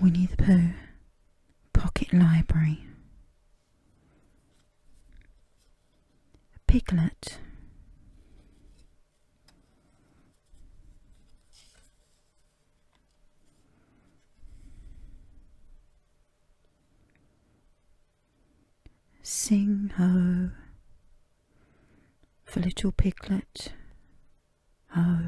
Winnie the Pooh Pocket Library. Piglet. Sing ho for little Piglet, ho.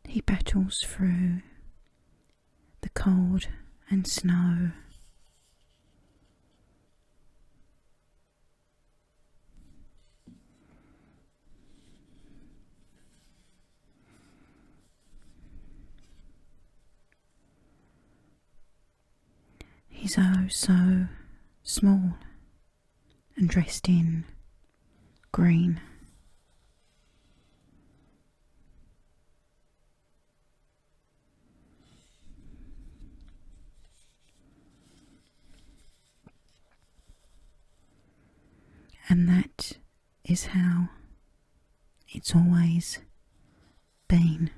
He battles through the cold and snow. He's oh so small and dressed in green. And that is how it's always been.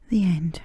The end.